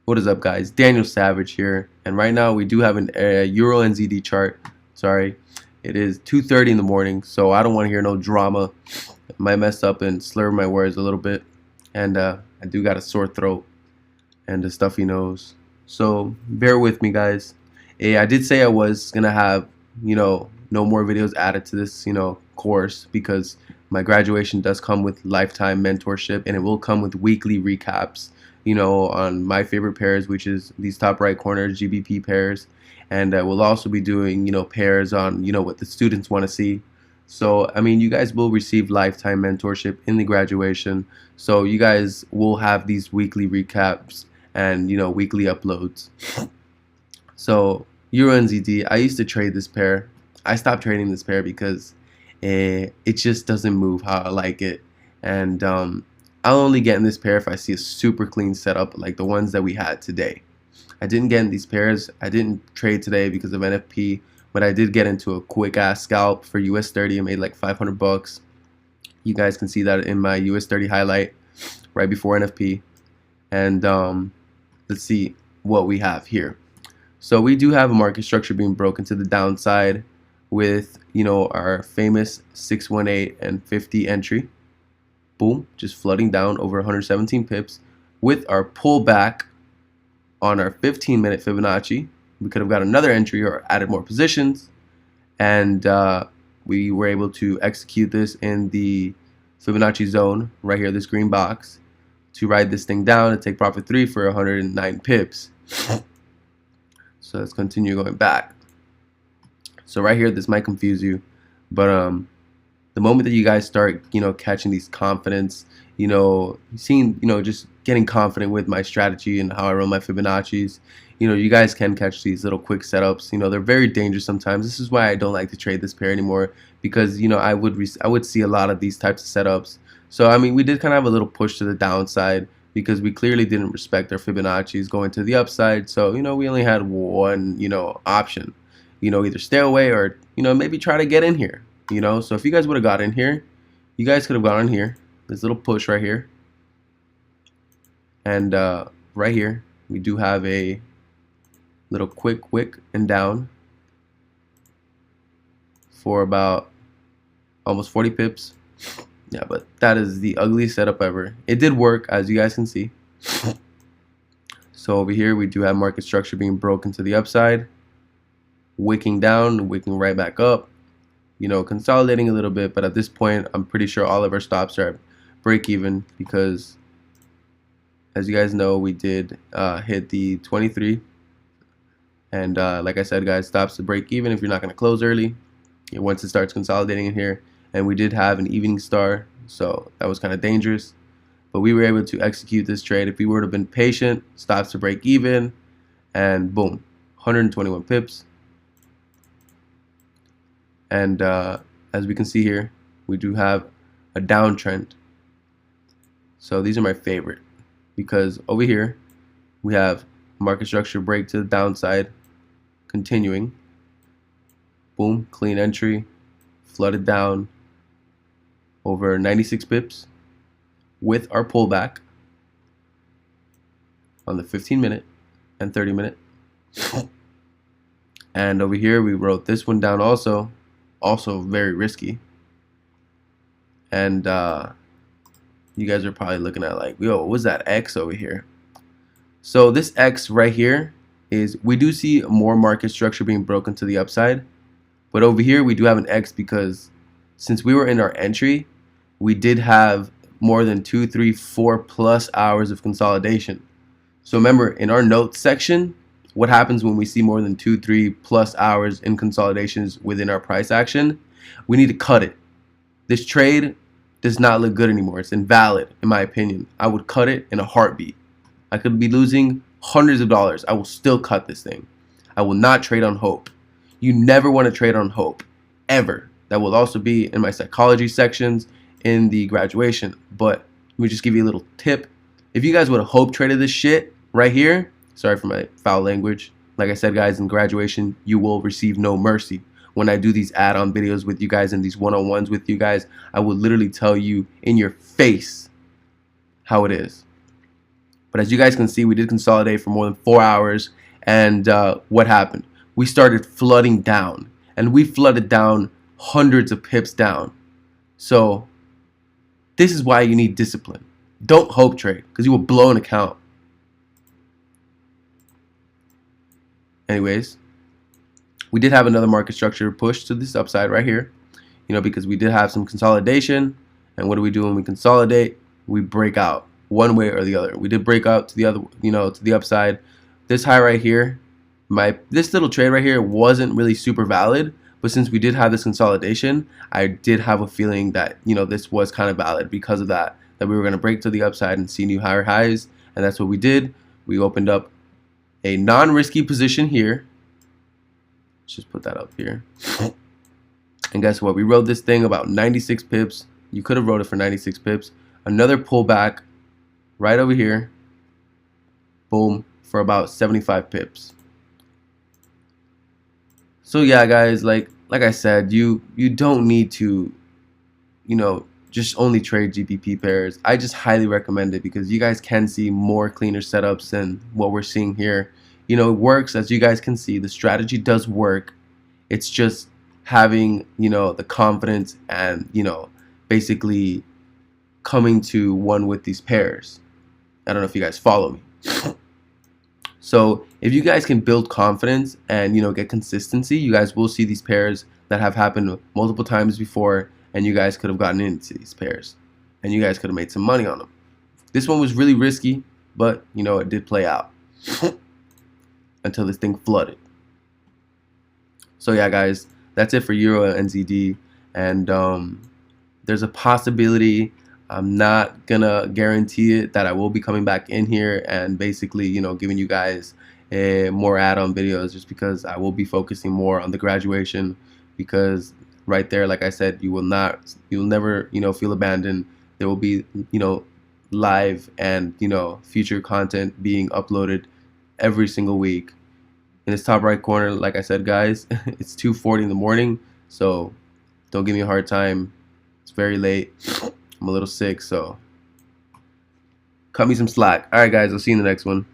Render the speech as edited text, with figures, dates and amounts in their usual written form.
What is up, guys? Daniel Savage here, and right now we do have a Euro NZD chart. Sorry, it is 2:30 in the morning, so I don't want to hear no drama. I might mess up and slur my words a little bit, and I do got a sore throat and a stuffy nose, so bear with me, guys. I did say I was gonna have no more videos added to this course because my graduation does come with lifetime mentorship, and it will come with weekly recaps on my favorite pairs, which is these top right corner GBP pairs, and we'll also be doing pairs on what the students want to see. So I mean, you guys will receive lifetime mentorship in the graduation, so you guys will have these weekly recaps and weekly uploads. So Euro NZD, I used to trade this pair. I stopped trading this pair because it just doesn't move how I like it, and I'll only get in this pair if I see a super clean setup like the ones that we had today. I didn't get in these pairs. I didn't trade today because of NFP, but I did get into a quick ass scalp for US 30. I made like 500 bucks. You guys can see that in my US 30 highlight right before NFP. And let's see what we have here. So we do have a market structure being broken to the downside with our famous 618 and 50 entry. Boom, just flooding down over 117 pips with our pullback on our 15-minute Fibonacci. We could have got another entry or added more positions, and we were able to execute this in the Fibonacci zone right here, this green box, to ride this thing down and take profit 3 for 109 pips. So let's continue going back. So right here, this might confuse you, but the moment that you guys start, catching these confidence, seeing, just getting confident with my strategy and how I run my Fibonacci's, you guys can catch these little quick setups. They're very dangerous sometimes. This is why I don't like to trade this pair anymore, because, I would see a lot of these types of setups. So, I mean, we did kind of have a little push to the downside because we clearly didn't respect our Fibonacci's going to the upside. So, we only had one, option, either stay away or, maybe try to get in here. So if you guys would have got in here, you guys could have got in here, this little push right here, and right here we do have a little quick wick and down for about almost 40 pips. Yeah, but that is the ugliest setup ever. It did work, as you guys can see. So over here we do have market structure being broken to the upside, wicking down, wicking right back up, consolidating a little bit, but at this point I'm pretty sure all of our stops are at break even because, as you guys know, we did hit the 23, and like I said, guys, stops to break even if you're not going to close early once it starts consolidating in here. And we did have an evening star, so that was kind of dangerous, but we were able to execute this trade. If we would have been patient, stops to break even, and boom, 121 pips. And as we can see here, we do have a downtrend. So these are my favorite because over here we have market structure break to the downside, continuing. Boom, clean entry, flooded down over 96 pips with our pullback on the 15-minute and 30-minute. And over here we wrote this one down also very risky, and you guys are probably looking at like, yo, what was that X over here? So this X right here is, we do see more market structure being broken to the upside, but over here we do have an X because since we were in our entry, we did have more than 2, 3, 4+ hours of consolidation. So remember, in our notes section, what happens when we see more than 2, 3+ hours in consolidations within our price action? We need to cut it. This trade does not look good anymore. It's invalid, in my opinion. I would cut it in a heartbeat. I could be losing hundreds of dollars. I will still cut this thing. I will not trade on hope. You never want to trade on hope, ever. That will also be in my psychology sections in the graduation. But let me just give you a little tip. If you guys would have hope traded this shit right here, sorry for my foul language. Like I said, guys, in graduation, you will receive no mercy. When I do these add-on videos with you guys and these one-on-ones with you guys, I will literally tell you in your face how it is. But as you guys can see, we did consolidate for more than 4 hours. And what happened? We started flooding down. And we flooded down hundreds of pips down. So this is why you need discipline. Don't hope trade, because you will blow an account. Anyways, we did have another market structure push to this upside right here, because we did have some consolidation. And what do we do when we consolidate? We break out one way or the other. We did break out to the other, to the upside. This high right here, this little trade right here wasn't really super valid, but since we did have this consolidation, I did have a feeling that this was kind of valid because of that we were going to break to the upside and see new higher highs, and that's what we did. We opened up a non-risky position here. Let's just put that up here. And guess what? We rode this thing about 96 pips. You could have rode it for 96 pips. Another pullback right over here. Boom, for about 75 pips. So yeah, guys, like I said, you don't need to, just only trade GBP pairs. I just highly recommend it because you guys can see more cleaner setups than what we're seeing here. It works, as you guys can see. The strategy does work. It's just having, the confidence and, basically coming to one with these pairs. I don't know if you guys follow me. So if you guys can build confidence and, get consistency, you guys will see these pairs that have happened multiple times before, and you guys could have gotten into these pairs and you guys could have made some money on them. This one was really risky, but, it did play out until this thing flooded. So yeah, guys, that's it for Euro NZD, and there's a possibility, I'm not gonna guarantee it, that I will be coming back in here and basically, giving you guys more add-on videos, just because I will be focusing more on the graduation, because right there, like I said, you'll never, feel abandoned. There will be, live and, future content being uploaded every single week. In this top right corner, like I said, guys, it's 2:40 in the morning, so don't give me a hard time. It's very late. I'm a little sick, so cut me some slack. All right, guys, I'll see you in the next one.